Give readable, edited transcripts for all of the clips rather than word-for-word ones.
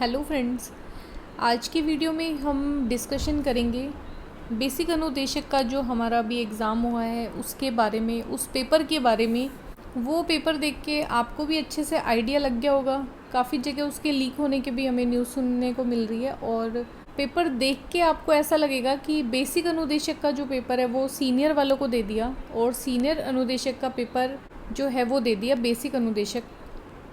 Hello friends, आज की video में हम डिस्कशन करेंगे बेसिक अनुदेशक का जो हमारा अभी एग्ज़ाम हुआ है उसके बारे में, उस पेपर के बारे में। वो पेपर देख के आपको भी अच्छे से आइडिया लग गया होगा। काफ़ी जगह उसके लीक होने के भी हमें न्यूज़ सुनने को मिल रही है और पेपर देख के आपको ऐसा लगेगा कि बेसिक अनुदेशक का जो पेपर है वो सीनियर वालों को दे दिया और सीनियर अनुदेशक का पेपर जो है वो दे दिया बेसिक अनुदेशक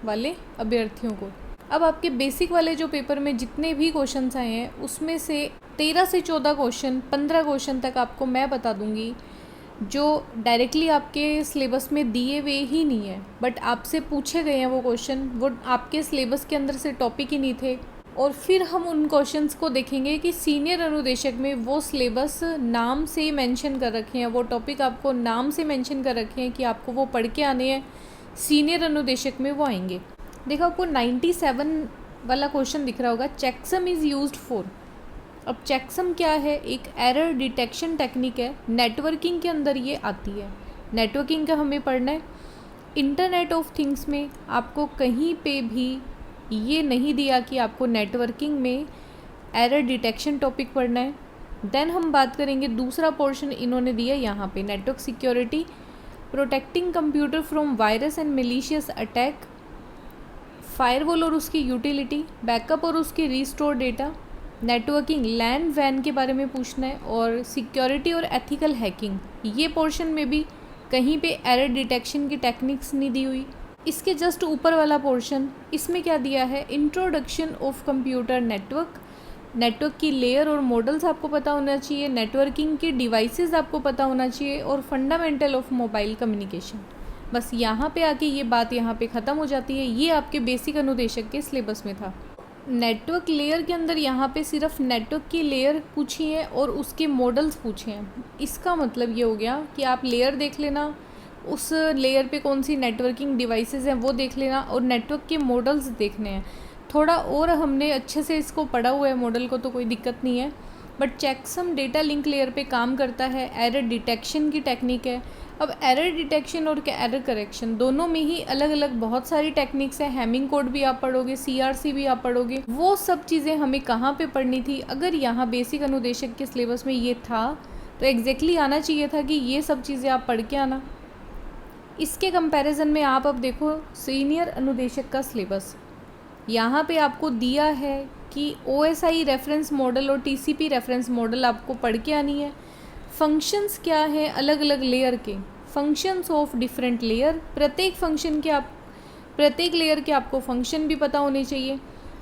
वाले अभ्यर्थियों को। अब आपके बेसिक वाले जो पेपर में जितने भी क्वेश्चंस आए हैं उसमें से 13 से 14 क्वेश्चन, 15 क्वेश्चन तक आपको मैं बता दूंगी जो डायरेक्टली आपके सिलेबस में दिए हुए ही नहीं है, बट आपसे पूछे गए हैं वो क्वेश्चन, वो आपके सिलेबस के अंदर से टॉपिक ही नहीं थे। और फिर हम उन क्वेश्चंस को देखेंगे कि सीनियर अनुदेशक में वो सिलेबस नाम से मेंशन कर रखे हैं, वो टॉपिक आपको नाम से मेंशन कर रखे हैं कि आपको वो पढ़ के आने हैं, सीनियर अनुदेशक में वो आएंगे। देखो आपको 97 वाला क्वेश्चन दिख रहा होगा, चेकसम इज़ यूज्ड फॉर। अब चेकसम क्या है? एक एरर डिटेक्शन टेक्निक है, नेटवर्किंग के अंदर ये आती है। नेटवर्किंग का हमें पढ़ना है। इंटरनेट ऑफ थिंग्स में आपको कहीं पे भी ये नहीं दिया कि आपको नेटवर्किंग में एरर डिटेक्शन टॉपिक पढ़ना है। देन हम बात करेंगे, दूसरा पोर्शन इन्होंने दिया यहाँ पे, network security, protecting computer from virus and malicious attack, firewall और उसकी यूटिलिटी, बैकअप और उसकी रिस्टोर डेटा, नेटवर्किंग लैन वैन के बारे में पूछना है, और सिक्योरिटी और एथिकल हैकिंग। ये पोर्शन में भी कहीं पे एरर डिटेक्शन की टेक्निक्स नहीं दी हुई। इसके जस्ट ऊपर वाला पोर्शन, इसमें क्या दिया है? Introduction of computer network, network की लेयर और मॉडल्स आपको पता होना चाहिए, नेटवर्किंग के डिवाइसेस आपको पता होना चाहिए, और फंडामेंटल ऑफ मोबाइल कम्युनिकेशन। बस यहाँ पे आके ये बात यहाँ पे ख़त्म हो जाती है। ये आपके बेसिक अनुदेशक के सिलेबस में था। नेटवर्क लेयर के अंदर यहाँ पे सिर्फ नेटवर्क की लेयर पूछी है और उसके मॉडल्स पूछे हैं। इसका मतलब ये हो गया कि आप लेयर देख लेना, उस लेयर पे कौन सी नेटवर्किंग डिवाइसेस हैं वो देख लेना, और नेटवर्क के मॉडल्स देखने हैं। थोड़ा और हमने अच्छे से इसको पढ़ा हुआ है मॉडल को, तो कोई दिक्कत नहीं है। But checksum data link layer पे काम करता है, एरर डिटेक्शन की टेक्निक है। अब एरर डिटेक्शन और एरर करेक्शन दोनों में ही अलग अलग बहुत सारी टेक्निक्स हैं। हैमिंग कोड भी आप पढ़ोगे, CRC भी आप पढ़ोगे। वो सब चीज़ें हमें कहाँ पे पढ़नी थी? अगर यहाँ बेसिक अनुदेशक के सिलेबस में ये था तो एग्जैक्टली आना चाहिए था कि ये सब चीज़ें आप पढ़ के आना। इसके कंपैरिजन में आप अब देखो सीनियर अनुदेशक का सिलेबस, यहाँ पे आपको दिया है कि OSI रेफरेंस मॉडल और TCP रेफरेंस मॉडल आपको पढ़ के आनी है। फंक्शंस क्या है? अलग अलग लेयर के फंक्शंस ऑफ डिफरेंट लेयर, प्रत्येक लेयर के आपको फंक्शन भी पता होने चाहिए।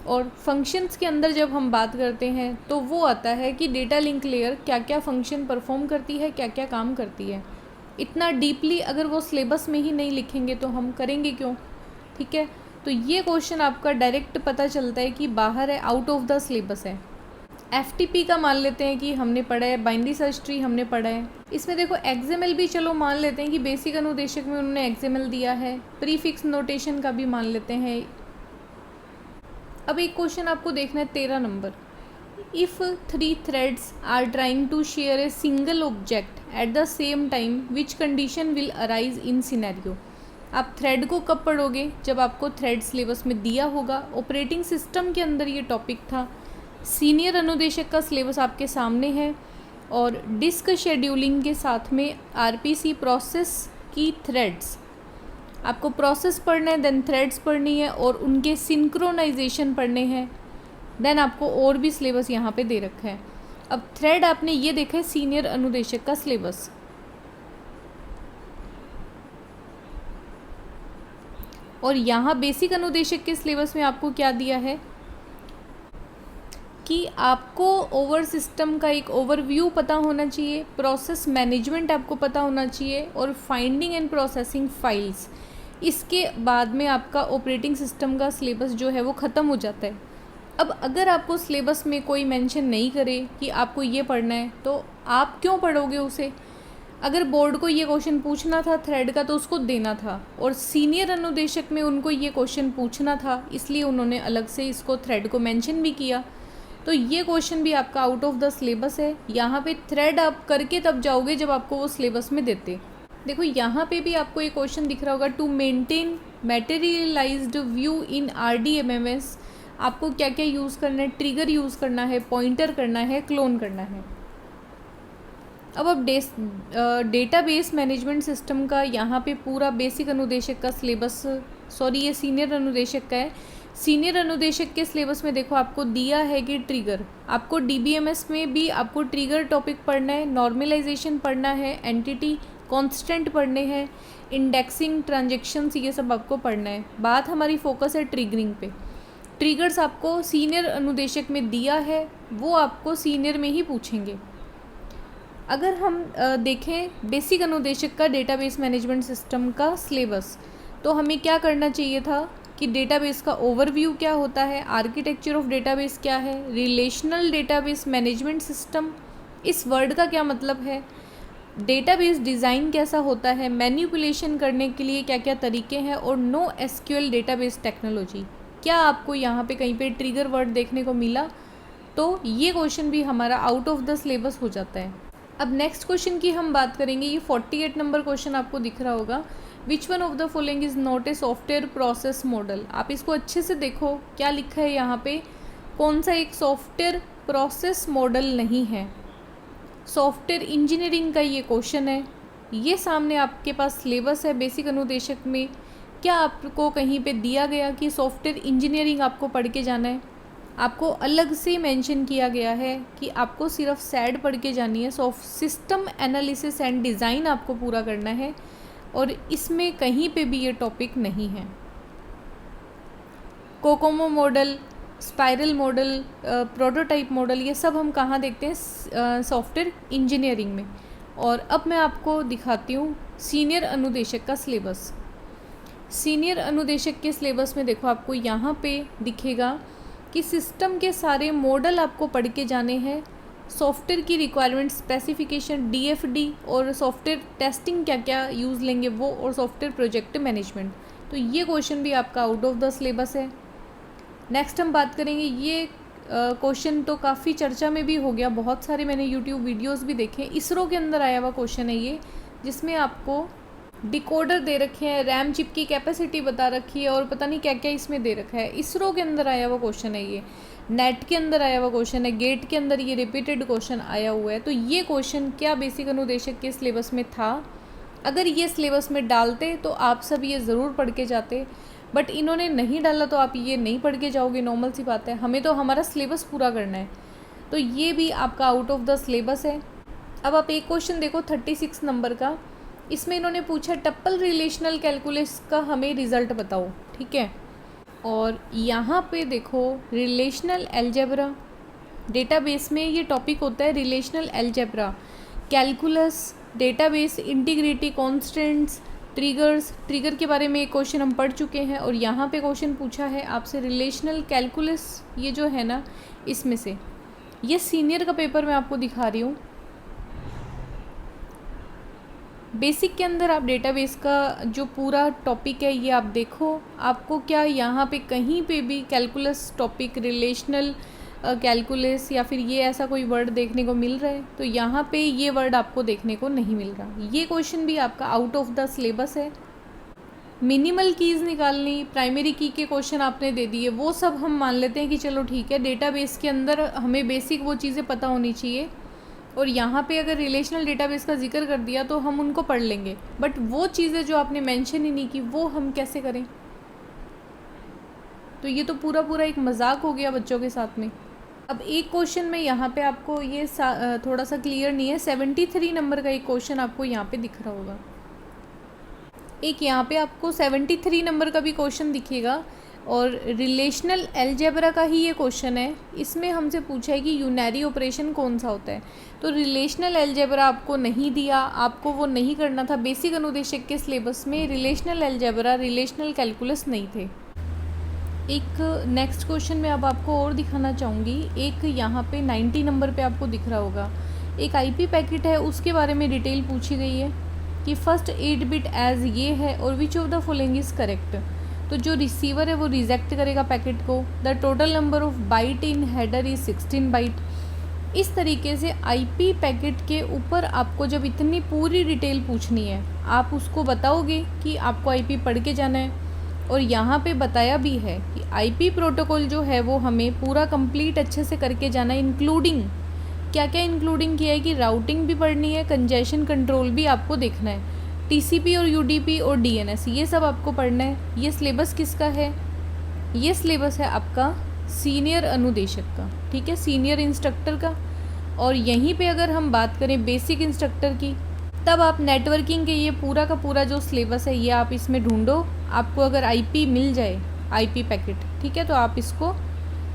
और फंक्शंस के अंदर जब हम बात करते हैं तो वो आता है कि डेटा लिंक लेयर क्या क्या फंक्शन परफॉर्म करती है, क्या क्या काम करती है। इतना डीपली अगर वो सिलेबस में ही नहीं लिखेंगे तो हम करेंगे क्यों? ठीक है, तो ये क्वेश्चन आपका डायरेक्ट पता चलता है कि बाहर है, आउट ऑफ द सिलेबस है। FTP का मान लेते हैं कि हमने पढ़ा है, बाइनरी सर्च ट्री हमने पढ़ा है। इसमें देखो XML भी चलो मान लेते हैं कि बेसिक अनुदेशक में उन्होंने XML दिया है। प्रीफिक्स नोटेशन का भी मान लेते हैं। अब एक क्वेश्चन आपको देखना है 13 number, if 3 threads are trying to share a single object at the same time which condition will arise in scenario. आप थ्रेड को कब पढ़ोगे? जब आपको थ्रेड सिलेबस में दिया होगा। ऑपरेटिंग सिस्टम के अंदर ये टॉपिक था। सीनियर अनुदेशक का सिलेबस आपके सामने है, और डिस्क शेड्यूलिंग के साथ में RPC प्रोसेस की थ्रेड्स, आपको प्रोसेस पढ़ना है, देन थ्रेड्स पढ़नी है और उनके सिंक्रोनाइजेशन पढ़ने हैं। देन आपको और भी सिलेबस यहाँ पे दे रखा है। अब थ्रेड आपने ये देखा है सीनियर अनुदेशक का सिलेबस, और यहाँ बेसिक अनुदेशक के सिलेबस में आपको क्या दिया है कि आपको ओवर सिस्टम का एक ओवरव्यू पता होना चाहिए, प्रोसेस मैनेजमेंट आपको पता होना चाहिए, और फाइंडिंग एंड प्रोसेसिंग फाइल्स। इसके बाद में आपका ऑपरेटिंग सिस्टम का सिलेबस जो है वो ख़त्म हो जाता है। अब अगर आपको सिलेबस में कोई मेंशन नहीं करे कि आपको ये पढ़ना है तो आप क्यों पढ़ोगे उसे? अगर बोर्ड को ये क्वेश्चन पूछना था थ्रेड का तो उसको देना था, और सीनियर अनुदेशक में उनको ये क्वेश्चन पूछना था, इसलिए उन्होंने अलग से इसको थ्रेड को मेंशन भी किया। तो ये क्वेश्चन भी आपका आउट ऑफ द सिलेबस है। यहाँ पे थ्रेड आप करके तब जाओगे जब आपको वो सिलेबस में देते। देखो यहाँ पे भी आपको एक क्वेश्चन दिख रहा होगा, to maintain materialised view in RDMMS आपको क्या क्या यूज़ करना है, ट्रिगर यूज़ करना है, पॉइंटर करना है, क्लोन करना है। अब डेटाबेस मैनेजमेंट सिस्टम का यहाँ पे पूरा बेसिक अनुदेशक का सिलेबस, सॉरी ये सीनियर अनुदेशक का है। सीनियर अनुदेशक के सिलेबस में देखो आपको दिया है कि ट्रिगर, आपको डीबीएमएस में भी आपको ट्रिगर टॉपिक पढ़ना है, नॉर्मलाइजेशन पढ़ना है, एंटिटी कांस्टेंट पढ़ने हैं, इंडेक्सिंग, ट्रांजैक्शंस, ये सब आपको पढ़ना है। बात हमारी फोकस है ट्रिगरिंग पे। ट्रिगर्स आपको सीनियर अनुदेशक में दिया है, वो आपको सीनियर में ही पूछेंगे। अगर हम देखें बेसिक अनुदेशक का डेटाबेस मैनेजमेंट सिस्टम का सिलेबस, तो हमें क्या करना चाहिए था कि डेटाबेस का ओवरव्यू क्या होता है, आर्किटेक्चर ऑफ डेटाबेस क्या है, रिलेशनल डेटाबेस मैनेजमेंट सिस्टम इस वर्ड का क्या मतलब है, डेटाबेस डिज़ाइन कैसा होता है, मैनिपुलेशन करने के लिए क्या क्या तरीके हैं, और नो एसक्यूएल डेटाबेस टेक्नोलॉजी। क्या आपको यहाँ पे कहीं पे ट्रिगर वर्ड देखने को मिला? तो ये क्वेश्चन भी हमारा आउट ऑफ द सिलेबस हो जाता है। अब नेक्स्ट क्वेश्चन की हम बात करेंगे। ये 48 नंबर क्वेश्चन आपको दिख रहा होगा। Which one of the following is not a software process model. आप इसको अच्छे से देखो क्या लिखा है यहाँ पे, कौन सा एक सॉफ्टवेयर प्रोसेस मॉडल नहीं है। सॉफ्टवेयर इंजीनियरिंग का ये क्वेश्चन है। ये सामने आपके पास सिलेबस है बेसिक अनुदेशक में। क्या आपको कहीं पे दिया गया कि सॉफ्टवेयर इंजीनियरिंग आपको पढ़ के जाना है? आपको अलग से मेंशन किया गया है कि आपको सिर्फ सैड पढ़ के जानी है, सिस्टम एनालिसिस एंड डिज़ाइन आपको पूरा करना है, और इसमें कहीं पे भी ये टॉपिक नहीं है। Kokomo model, spiral model, prototype model, ये सब हम कहाँ देखते हैं? सॉफ्टवेयर इंजीनियरिंग में। और अब मैं आपको दिखाती हूँ सीनियर अनुदेशक का सिलेबस। सीनियर अनुदेशक के सिलेबस में देखो आपको यहाँ पे दिखेगा कि सिस्टम के सारे मॉडल आपको पढ़ के जाने हैं, सॉफ्टवेयर की रिक्वायरमेंट स्पेसिफिकेशन, डीएफडी, और सॉफ्टवेयर टेस्टिंग क्या क्या यूज़ लेंगे वो, और सॉफ्टवेयर प्रोजेक्ट मैनेजमेंट। तो ये क्वेश्चन भी आपका आउट ऑफ द सिलेबस है। नेक्स्ट हम बात करेंगे, ये क्वेश्चन तो काफ़ी चर्चा में भी हो गया, बहुत सारे मैंने यूट्यूब वीडियोस भी देखे। इसरो के अंदर आया हुआ क्वेश्चन है ये, जिसमें आपको डिकोडर दे रखे हैं, रैम चिप की कैपेसिटी बता रखी है, और पता नहीं क्या क्या इसमें दे रखा है। इसरो के अंदर आया हुआ क्वेश्चन है ये, नेट के अंदर आया हुआ क्वेश्चन है, गेट के अंदर ये रिपीटेड क्वेश्चन आया हुआ है। तो ये क्वेश्चन क्या बेसिक अनुदेशक के सिलेबस में था? अगर ये सिलेबस में डालते तो आप सब ये ज़रूर पढ़ के जाते, बट इन्होंने नहीं डाला तो आप ये नहीं पढ़ के जाओगे, नॉर्मल सी बात है। हमें तो हमारा सिलेबस पूरा करना है, तो ये भी आपका आउट ऑफ द सिलेबस है। अब आप एक क्वेश्चन देखो 36 नंबर का, इसमें इन्होंने पूछा टप्पल रिलेशनल कैलकुलस का हमें रिज़ल्ट बताओ, ठीक है। और यहाँ पे देखो रिलेशनल अलजेब्रा, डेटाबेस में ये टॉपिक होता है relational algebra, calculus, database integrity, constants, triggers. Trigger के बारे में एक क्वेश्चन हम पढ़ चुके हैं, और यहाँ पे क्वेश्चन पूछा है आपसे रिलेशनल कैलकुलस, ये जो है ना इसमें से, ये सीनियर का पेपर मैं आपको दिखा रही हूँ। बेसिक के अंदर आप डेटाबेस का जो पूरा टॉपिक है ये आप देखो, आपको क्या यहाँ पे कहीं पे भी कैलकुलस टॉपिक, रिलेशनल कैलकुलस या फिर ये ऐसा कोई वर्ड देखने को मिल रहा है? तो यहाँ पे ये वर्ड आपको देखने को नहीं मिल रहा। ये क्वेश्चन भी आपका आउट ऑफ द सिलेबस है। मिनिमल कीज़ निकालनी, प्राइमरी की के क्वेश्चन आपने दे दिए, वो सब हम मान लेते हैं कि चलो ठीक है, डेटाबेस के अंदर हमें बेसिक वो चीज़ें पता होनी चाहिए, और यहाँ पे अगर रिलेशनल डेटाबेस का जिक्र कर दिया तो हम उनको पढ़ लेंगे, बट वो चीज़ें जो आपने मेंशन ही नहीं की वो हम कैसे करें? तो ये तो पूरा पूरा एक मजाक हो गया बच्चों के साथ में। अब एक क्वेश्चन में यहाँ पे आपको ये थोड़ा सा क्लियर नहीं है, 73 नंबर का एक क्वेश्चन आपको यहाँ पे दिख रहा होगा। एक यहाँ पे आपको 73 नंबर का भी क्वेश्चन दिखेगा, और रिलेशनल अलजेब्रा का ही ये क्वेश्चन है। इसमें हमसे पूछा है कि यूनरी ऑपरेशन कौन सा होता है। तो रिलेशनल अलजेब्रा आपको नहीं दिया, आपको वो नहीं करना था। बेसिक अनुदेशक के सिलेबस में रिलेशनल अलजेब्रा, रिलेशनल कैलकुलस नहीं थे। एक नेक्स्ट क्वेश्चन में अब आपको और दिखाना चाहूँगी। एक यहाँ पे 90 नंबर पे आपको दिख रहा होगा, एक आईपी पैकेट है, उसके बारे में डिटेल पूछी गई है कि फर्स्ट 8 बिट एज ये है और which of the following is correct. तो जो रिसीवर है वो रिजेक्ट करेगा पैकेट को। The total number of byte in header is 16 byte. इस तरीके से आईपी पैकेट के ऊपर आपको जब इतनी पूरी डिटेल पूछनी है, आप उसको बताओगे कि आपको आईपी पढ़ के जाना है, और यहाँ पे बताया भी है कि आईपी प्रोटोकॉल जो है वो हमें पूरा कंप्लीट अच्छे से करके जाना है, इंक्लूडिंग क्या क्या इंक्लूडिंग किया है कि राउटिंग भी पढ़नी है, कंजेशन कंट्रोल भी आपको देखना है, टीसीपी और यूडीपी और डीएनएस ये सब आपको पढ़ना है। ये सिलेबस किसका है? ये सिलेबस है आपका सीनियर अनुदेशक का, ठीक है, सीनियर इंस्ट्रक्टर का। और यहीं पे अगर हम बात करें बेसिक इंस्ट्रक्टर की, तब आप नेटवर्किंग के ये पूरा का पूरा जो सिलेबस है ये आप इसमें ढूंढो। आपको अगर आईपी मिल जाए, आईपी पैकेट, ठीक है, तो आप इसको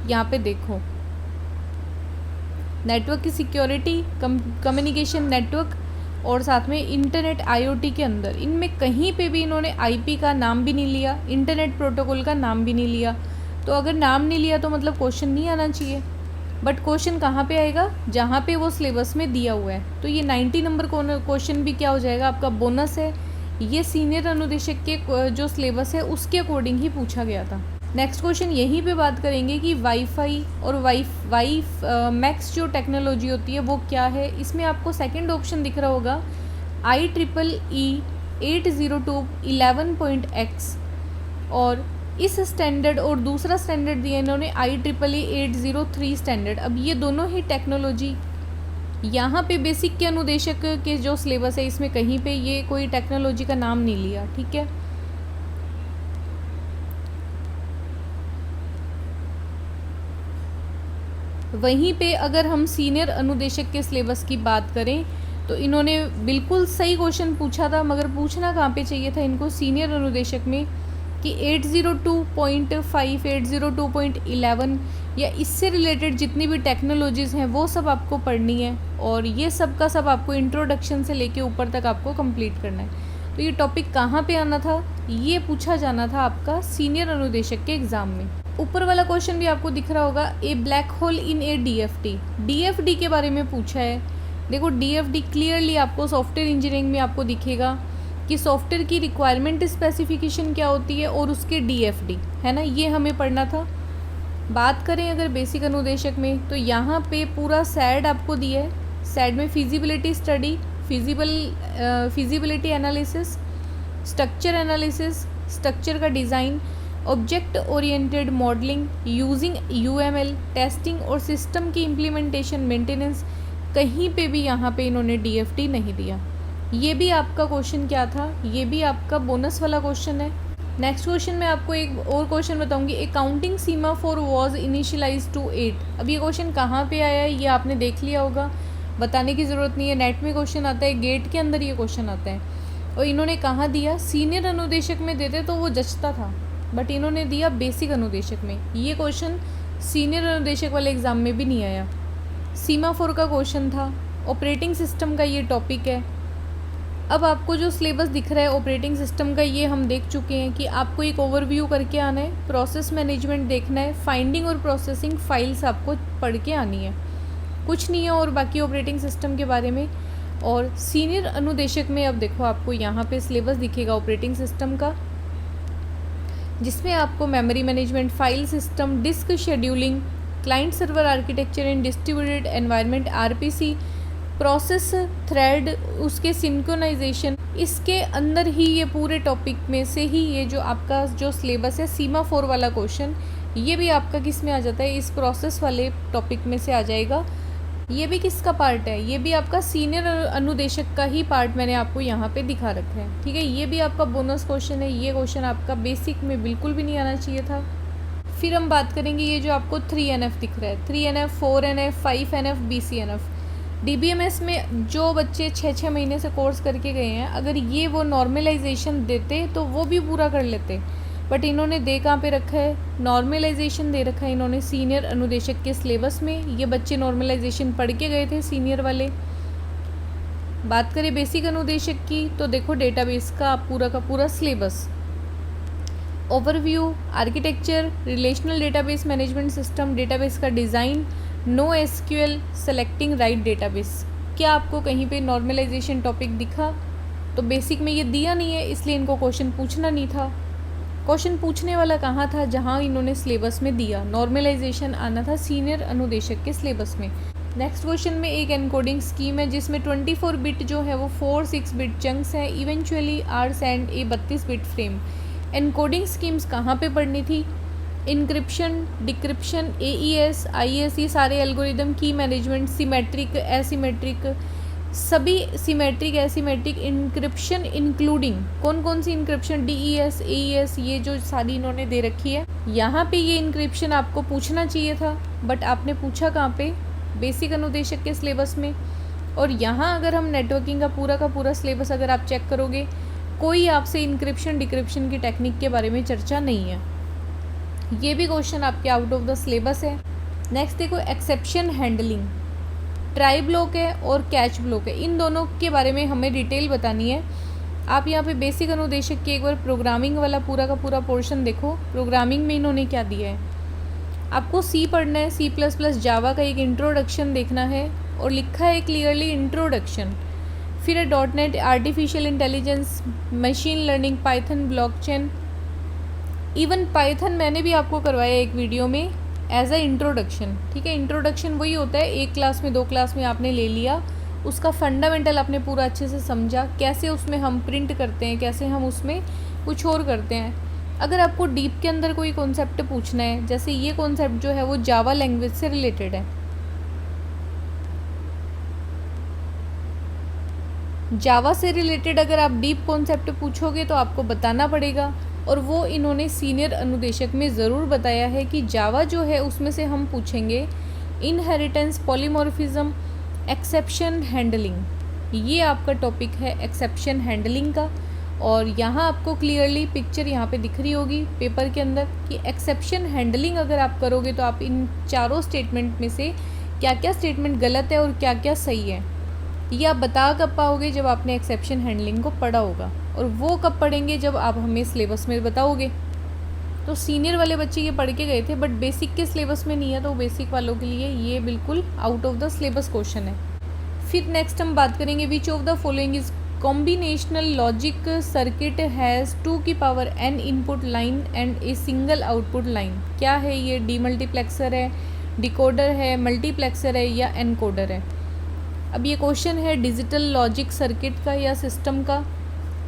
यहाँ पे देखो। नेटवर्क की सिक्योरिटी, कम्युनिकेशन नेटवर्क और साथ में इंटरनेट आईओटी के अंदर, इनमें कहीं पे भी इन्होंने आईपी का नाम भी नहीं लिया, इंटरनेट प्रोटोकॉल का नाम भी नहीं लिया। तो अगर नाम नहीं लिया तो मतलब क्वेश्चन नहीं आना चाहिए। बट क्वेश्चन कहाँ पे आएगा? जहाँ पे वो सिलेबस में दिया हुआ है। तो ये 90 नंबर क्वेश्चन भी क्या हो जाएगा? आपका बोनस है। ये सीनियर अनुदेशक के जो सिलेबस है उसके अकॉर्डिंग ही पूछा गया था। नेक्स्ट क्वेश्चन यहीं पे बात करेंगे कि वाईफाई और वाई मैक्स जो टेक्नोलॉजी होती है वो क्या है। इसमें आपको सेकंड ऑप्शन दिख रहा होगा IEEE 802.11.x, और इस स्टैंडर्ड और दूसरा स्टैंडर्ड दिया इन्होंने IEEE 803 स्टैंडर्ड। अब ये दोनों ही टेक्नोलॉजी, यहाँ पे बेसिक के अनुदेशक के जो सिलेबस है इसमें कहीं पे ये कोई टेक्नोलॉजी का नाम नहीं लिया, ठीक है। वहीं पे अगर हम सीनियर अनुदेशक के सिलेबस की बात करें तो इन्होंने बिल्कुल सही क्वेश्चन पूछा था, मगर पूछना कहाँ पे चाहिए था इनको? सीनियर अनुदेशक में, कि 802.5, 802.11 या इससे रिलेटेड जितनी भी टेक्नोलॉजीज़ हैं वो सब आपको पढ़नी है, और ये सब का सब आपको इंट्रोडक्शन से लेके ऊपर तक आपको कंप्लीट करना है। तो ये टॉपिक कहाँ पे आना था? ये पूछा जाना था आपका सीनियर अनुदेशक के एग्ज़ाम में। ऊपर वाला क्वेश्चन भी आपको दिख रहा होगा, ए ब्लैक होल इन ए डीएफडी। डीएफडी के बारे में पूछा है। देखो डीएफडी क्लियरली आपको सॉफ्टवेयर इंजीनियरिंग में आपको दिखेगा कि सॉफ्टवेयर की रिक्वायरमेंट स्पेसिफिकेशन क्या होती है और उसके डीएफडी, है ना, ये हमें पढ़ना था। बात करें अगर बेसिक अनुदेशक में तो यहाँ पे पूरा सैड आपको दिया है। सैड में feasibility study, feasibility analysis, structure analysis, structure का design, object oriented modelling using UML, testing और सिस्टम की इम्प्लीमेंटेशन, मेंटेनेंस। कहीं पे भी यहाँ पे इन्होंने डीएफडी नहीं दिया। ये भी आपका क्वेश्चन क्या था? ये भी आपका बोनस वाला क्वेश्चन है। नेक्स्ट क्वेश्चन में आपको एक और क्वेश्चन बताऊंगी, accounting semaphore was initialised to 8। अब ये क्वेश्चन कहाँ पे आया है ये आपने देख लिया होगा, बताने की ज़रूरत नहीं है। नेट में क्वेश्चन आता है, गेट के अंदर ये क्वेश्चन आता है। और इन्होंने कहाँ दिया? सीनियर अनुदेशक में देते तो वो जचता था, बट इन्होंने दिया बेसिक अनुदेशक में। ये क्वेश्चन सीनियर अनुदेशक वाले एग्ज़ाम में भी नहीं आया। सीमाफोर का क्वेश्चन था, ऑपरेटिंग सिस्टम का ये टॉपिक है। अब आपको जो सिलेबस दिख रहा है ऑपरेटिंग सिस्टम का, ये हम देख चुके हैं कि आपको एक ओवरव्यू करके आना है, प्रोसेस मैनेजमेंट देखना है, फाइंडिंग और प्रोसेसिंग फाइल्स आपको पढ़ के आनी है, कुछ नहीं है और बाकी ऑपरेटिंग सिस्टम के बारे में। और सीनियर अनुदेशक में अब देखो आपको यहाँ पे सिलेबस दिखेगा ऑपरेटिंग सिस्टम का, जिसमें आपको memory management, file system, disk scheduling, client server architecture in distributed environment, RPC, process thread, उसके सिंक्रोनाइजेशन, इसके अंदर ही ये पूरे टॉपिक में से ही ये जो आपका जो सिलेबस है सीमाफोर वाला क्वेश्चन, ये भी आपका किस में आ जाता है? इस प्रोसेस वाले टॉपिक में से आ जाएगा। ये भी किसका पार्ट है? ये भी आपका सीनियर अनुदेशक का ही पार्ट मैंने आपको यहाँ पे दिखा रखा है, ठीक है। ये भी आपका बोनस क्वेश्चन है। ये क्वेश्चन आपका बेसिक में बिल्कुल भी नहीं आना चाहिए था। फिर हम बात करेंगे ये जो आपको 3NF दिख रहा है, 3NF, 4NF, 5NF, BCNF। DBMS में जो बच्चे 6-6 महीने से कोर्स करके गए हैं, अगर ये वो नॉर्मलाइजेशन देते तो वो भी पूरा कर लेते, बट इन्होंने दे कहाँ पे रखा है? नॉर्मलाइजेशन दे रखा है इन्होंने सीनियर अनुदेशक के सिलेबस में। ये बच्चे नॉर्मलाइजेशन पढ़ के गए थे सीनियर वाले। बात करें बेसिक अनुदेशक की तो देखो डेटाबेस का पूरा syllabus, overview, architecture, relational database management system, database का design, NoSQL, selecting right database. क्या आपको कहीं पे नॉर्मलाइजेशन टॉपिक दिखा? तो बेसिक में ये दिया नहीं है, इसलिए इनको क्वेश्चन पूछना नहीं था। क्वेश्चन पूछने वाला कहाँ था? जहाँ इन्होंने सिलेबस में दिया, नॉर्मलाइजेशन आना था सीनियर अनुदेशक के सिलेबस में। नेक्स्ट क्वेश्चन में एक एनकोडिंग स्कीम है जिसमें 24 बिट जो है वो 4 6 बिट चंक्स हैं, eventually are send a 32 bit frame. Encoding schemes कहाँ पे पढ़नी थी, इंक्रिप्शन, डिक्रिप्शन, AES, IES, ये सारे एल्गोरिदम, की मैनेजमेंट, सिमेट्रिक, एसिमेट्रिक, सभी सिमेट्रिक, एसिमेट्रिक, इंक्रिप्शन इंक्लूडिंग कौन कौन सी इंक्रिप्शन, DES, AES, ये जो सारी इन्होंने दे रखी है। यहाँ पे ये इंक्रिप्शन आपको पूछना चाहिए था, बट आपने पूछा कहाँ पे, बेसिक अनुदेशक के सिलेबस में। और यहाँ अगर हम नेटवर्किंग का पूरा सिलेबस अगर आप चेक करोगे, कोई आपसे इंक्रिप्शन डिक्रिप्शन की टेक्निक के बारे में चर्चा नहीं है। ये भी क्वेश्चन आपके आउट ऑफ द सिलेबस है। नेक्स्ट देखो, एक्सेप्शन हैंडलिंग, ट्राई ब्लॉक है और कैच ब्लॉक है, इन दोनों के बारे में हमें डिटेल बतानी है। आप यहाँ पे बेसिक अनुदेशक के एक बार प्रोग्रामिंग वाला पूरा का पूरा पोर्शन देखो। प्रोग्रामिंग में इन्होंने क्या दिया है, आपको C पढ़ना है, C++, जावा का एक इंट्रोडक्शन देखना है, और लिखा है क्लियरली इंट्रोडक्शन। फिर है .NET, artificial intelligence, machine learning, Python, blockchain, even Python मैंने भी आपको करवाया एक वीडियो में एज अ इंट्रोडक्शन। ठीक है, इंट्रोडक्शन वही होता है, एक क्लास में 2 क्लास में आपने ले लिया, उसका फंडामेंटल आपने पूरा अच्छे से समझा, कैसे उसमें हम प्रिंट करते हैं, कैसे हम उसमें कुछ और करते हैं। अगर आपको डीप के अंदर कोई कॉन्सेप्ट पूछना है, जैसे ये कॉन्सेप्ट जो है वो जावा लैंग्वेज से रिलेटेड है, जावा से रिलेटेड अगर आप डीप कॉन्सेप्ट पूछोगे तो आपको बताना पड़ेगा, और वो इन्होंने सीनियर अनुदेशक में ज़रूर बताया है कि जावा जो है उसमें से हम पूछेंगे इनहेरिटेंस, पॉलीमॉर्फिज्म, एक्सेप्शन हैंडलिंग, ये आपका टॉपिक है एक्सेप्शन हैंडलिंग का। और यहाँ आपको क्लियरली पिक्चर यहाँ पे दिख रही होगी पेपर के अंदर कि एक्सेप्शन हैंडलिंग अगर आप करोगे तो आप इन चारों स्टेटमेंट में से क्या क्या स्टेटमेंट गलत है और क्या क्या सही है, ये आप बता कब पाओगे, जब आपने एक्सेप्शन हैंडलिंग को पढ़ा होगा। और वो कब पढ़ेंगे, जब आप हमें सिलेबस में बताओगे। तो सीनियर वाले बच्चे ये पढ़ के गए थे, बट बेसिक के सिलेबस में नहीं है, तो बेसिक वालों के लिए ये बिल्कुल out of the syllabus question है। फिर नेक्स्ट हम बात करेंगे, विच of the following is combinational logic circuit has 2 की power n input line and a single output line. क्या है ये, डीमल्टीप्लेक्सर है, डिकोडर है, मल्टीप्लेक्सर है, या एनकोडर है। अब ये क्वेश्चन है डिजिटल लॉजिक सर्किट का या सिस्टम का।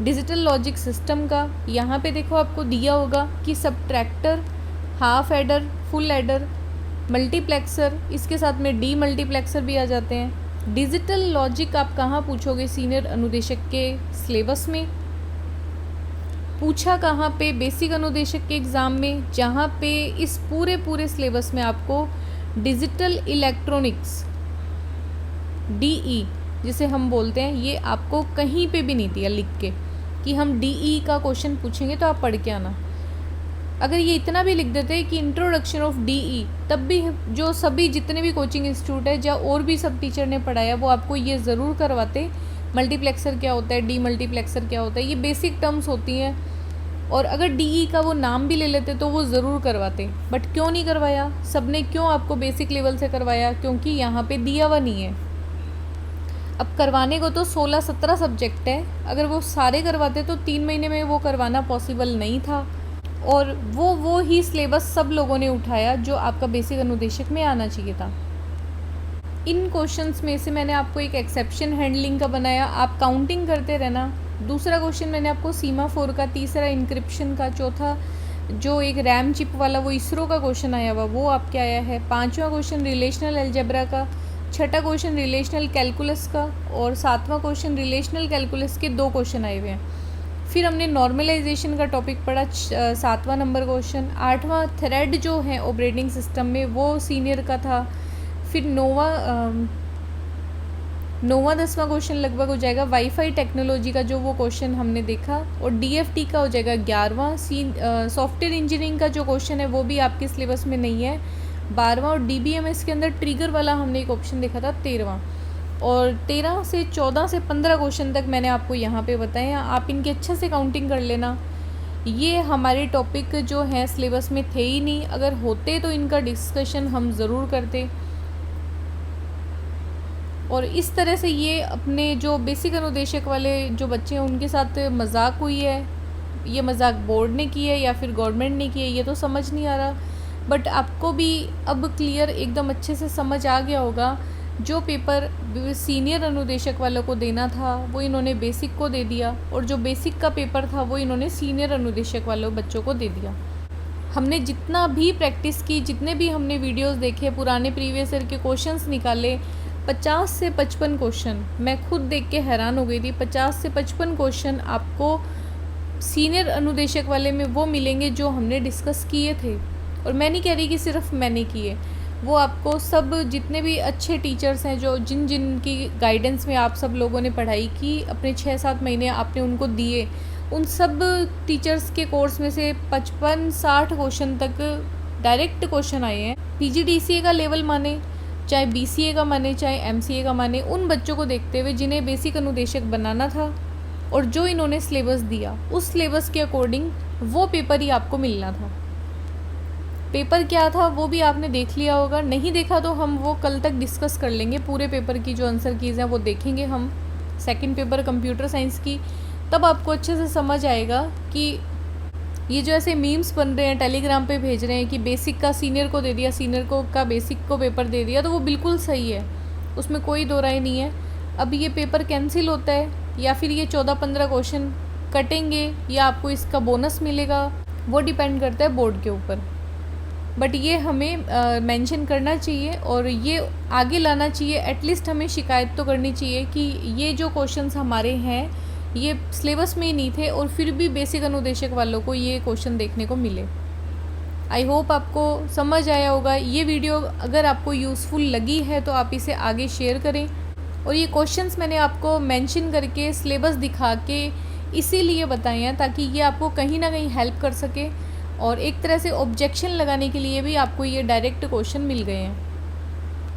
डिजिटल लॉजिक सिस्टम का यहाँ पे देखो आपको दिया होगा कि subtractor, half adder, full adder, multiplexer, इसके साथ में डी मल्टीप्लेक्सर भी आ जाते हैं। डिजिटल लॉजिक आप कहाँ पूछोगे सीनियर अनुदेशक के सिलेबस में, पूछा कहाँ पे, बेसिक अनुदेशक के एग्ज़ाम में, जहाँ पे इस पूरे सिलेबस में आपको डिजिटल इलेक्ट्रॉनिक्स DE जिसे हम बोलते हैं, ये आपको कहीं पे भी नहीं दिया लिख के कि हम DE का क्वेश्चन पूछेंगे तो आप पढ़ के आना। अगर ये इतना भी लिख देते कि इंट्रोडक्शन ऑफ DE, तब भी जो सभी जितने भी कोचिंग इंस्टीट्यूट है या और भी सब टीचर ने पढ़ाया वो आपको ये ज़रूर करवाते, मल्टीप्लेक्सर क्या होता है, डी मल्टीप्लेक्सर क्या होता है, ये बेसिक टर्म्स होती हैं। और अगर DE का वो नाम भी ले लेते तो वो ज़रूर करवाते, बट क्यों नहीं करवाया, सबने क्यों आपको बेसिक लेवल से करवाया, क्योंकि यहाँ पे दिया हुआ नहीं है। अब करवाने को तो 16-17 सब्जेक्ट है, अगर वो सारे करवाते तो 3 महीने में वो करवाना पॉसिबल नहीं था, और वो ही सिलेबस सब लोगों ने उठाया जो आपका बेसिक अनुदेशक में आना चाहिए था। इन क्वेश्चंस में से मैंने आपको एक एक्सेप्शन हैंडलिंग का बनाया, आप काउंटिंग करते रहना। दूसरा क्वेश्चन मैंने आपको सीमाफोर का, तीसरा इंक्रिप्शन का, चौथा जो एक रैम चिप वाला वो इसरो का क्वेश्चन आया हुआ वो आपके आया है, 5वां क्वेश्चन रिलेशनल अलजेब्रा का, 6ठा क्वेश्चन रिलेशनल कैलकुलस का, और 7वां क्वेश्चन रिलेशनल कैलकुलस के 2 क्वेश्चन आए हुए हैं। फिर हमने नॉर्मलाइजेशन का टॉपिक पढ़ा, 7वां नंबर क्वेश्चन। 8वां थ्रेड जो है ऑपरेटिंग सिस्टम में वो सीनियर का था। फिर 9वां 10वां क्वेश्चन लगभग हो जाएगा वाईफाई टेक्नोलॉजी का, जो वो क्वेश्चन हमने देखा, और DFT का हो जाएगा 11वां। सॉफ्टवेयर इंजीनियरिंग का जो क्वेश्चन है वो भी आपके सिलेबस में नहीं है, 12वां। और DBMS के अंदर ट्रिगर वाला हमने एक ऑप्शन देखा था 13वां। और 13 से 14 से 15 क्वेश्चन तक मैंने आपको यहाँ पे बताए हैं, आप इनकी अच्छे से काउंटिंग कर लेना। ये हमारे टॉपिक जो हैं सिलेबस में थे ही नहीं, अगर होते तो इनका डिस्कशन हम ज़रूर करते। और इस तरह से ये अपने जो बेसिक अनुदेशक वाले जो बच्चे हैं उनके साथ मजाक हुई है, ये मजाक बोर्ड ने की है या फिर गवर्नमेंट ने की है, ये तो समझ नहीं आ रहा। बट आपको भी अब क्लियर एकदम अच्छे से समझ आ गया होगा जो पेपर सीनियर अनुदेशक वालों को देना था वो इन्होंने बेसिक को दे दिया, और जो बेसिक का पेपर था वो इन्होंने सीनियर अनुदेशक वालों बच्चों को दे दिया। हमने जितना भी प्रैक्टिस की, जितने भी हमने वीडियोस देखे, पुराने प्रीवियस ईयर के क्वेश्चंस निकाले, 50 से 55 क्वेश्चन, मैं खुद देख के हैरान हो गई थी। 50 से 55 क्वेश्चन आपको सीनियर अनुदेशक वाले में वो मिलेंगे जो हमने डिस्कस किए थे। और मैं नहीं कह रही कि सिर्फ मैंने किए, वो आपको सब जितने भी अच्छे टीचर्स हैं जो जिन की गाइडेंस में आप सब लोगों ने पढ़ाई की, अपने 6-7 महीने आपने उनको दिए, उन सब टीचर्स के कोर्स में से 55-60 क्वेश्चन तक डायरेक्ट क्वेश्चन आए हैं। PGDCA का लेवल माने, चाहे BCA का माने, चाहे MCA का माने, उन बच्चों को देखते हुए जिन्हें बेसिक अनुदेशक बनाना था और जो इन्होंने सिलेबस दिया उस सिलेबस के अकॉर्डिंग वो पेपर ही आपको मिलना था। पेपर क्या था वो भी आपने देख लिया होगा, नहीं देखा तो हम वो कल तक डिस्कस कर लेंगे। पूरे पेपर की जो आंसर कीज़ हैं वो देखेंगे हम, सेकंड पेपर कंप्यूटर साइंस की, तब आपको अच्छे से समझ आएगा कि ये जो ऐसे मीम्स बन रहे हैं, टेलीग्राम पे भेज रहे हैं कि बेसिक का सीनियर को दे दिया, सीनियर को का बेसिक को पेपर दे दिया, तो वो बिल्कुल सही है, उसमें कोई दो राय नहीं है। अब ये पेपर कैंसिल होता है या फिर ये 14-15 क्वेश्चन कटेंगे या आपको इसका बोनस मिलेगा, वो डिपेंड करता है बोर्ड के ऊपर। बट ये हमें मेंशन करना चाहिए और ये आगे लाना चाहिए। एटलीस्ट हमें शिकायत तो करनी चाहिए कि ये जो क्वेश्चंस हमारे हैं ये सिलेबस में ही नहीं थे और फिर भी बेसिक अनुदेशक वालों को ये क्वेश्चन देखने को मिले। आई होप आपको समझ आया होगा। ये वीडियो अगर आपको यूज़फुल लगी है तो आप इसे आगे शेयर करें। और ये क्वेश्चंस मैंने आपको मेंशन करके सिलेबस दिखा के इसीलिए बताए हैं ताकि ये आपको कहीं ना कहीं हेल्प कर सके, और एक तरह से ऑब्जेक्शन लगाने के लिए भी आपको ये डायरेक्ट क्वेश्चन मिल गए हैं।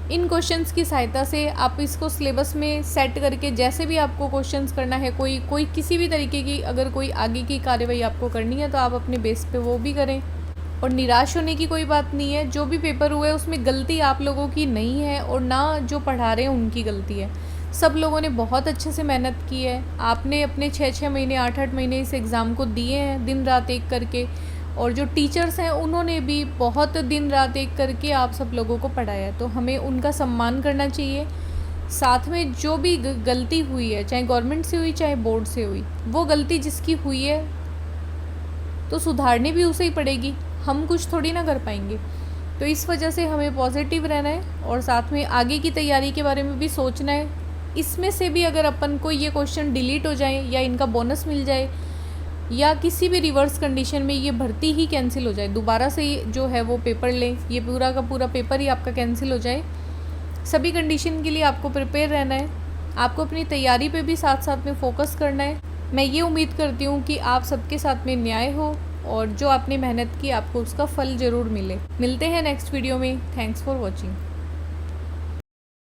इन क्वेश्चंस की सहायता से आप इसको सिलेबस में सेट करके जैसे भी आपको क्वेश्चंस करना है, कोई किसी भी तरीके की अगर कोई आगे की कार्रवाई आपको करनी है तो आप अपने बेस पे वो भी करें। और निराश होने की कोई बात नहीं है, जो भी पेपर हुआ है उसमें गलती आप लोगों की नहीं है और ना जो पढ़ा रहे हैं उनकी गलती है। सब लोगों ने बहुत अच्छे से मेहनत की है। आपने अपने 6-6 महीने 8-8 महीने इस एग्ज़ाम को दिए हैं दिन रात एक करके, और जो टीचर्स हैं उन्होंने भी बहुत दिन रात एक करके आप सब लोगों को पढ़ाया, तो हमें उनका सम्मान करना चाहिए। साथ में जो भी गलती हुई है, चाहे गवर्नमेंट से हुई चाहे बोर्ड से हुई, वो गलती जिसकी हुई है तो सुधारनी भी उसे ही पड़ेगी, हम कुछ थोड़ी ना कर पाएंगे। तो इस वजह से हमें पॉजिटिव रहना है और साथ में आगे की तैयारी के बारे में भी सोचना है। इसमें से भी अगर अपन को ये क्वेश्चन डिलीट हो जाए या इनका बोनस मिल जाए या किसी भी रिवर्स कंडीशन में ये भर्ती ही कैंसिल हो जाए, दोबारा से जो है वो पेपर लें, ये पूरा का पूरा पेपर ही आपका कैंसिल हो जाए, सभी कंडीशन के लिए आपको प्रिपेयर रहना है। आपको अपनी तैयारी पे भी साथ साथ में फोकस करना है। मैं ये उम्मीद करती हूँ कि आप सबके साथ में न्याय हो और जो आपने मेहनत की आपको उसका फल ज़रूर मिले। मिलते हैं नेक्स्ट वीडियो में। Thanks for watching.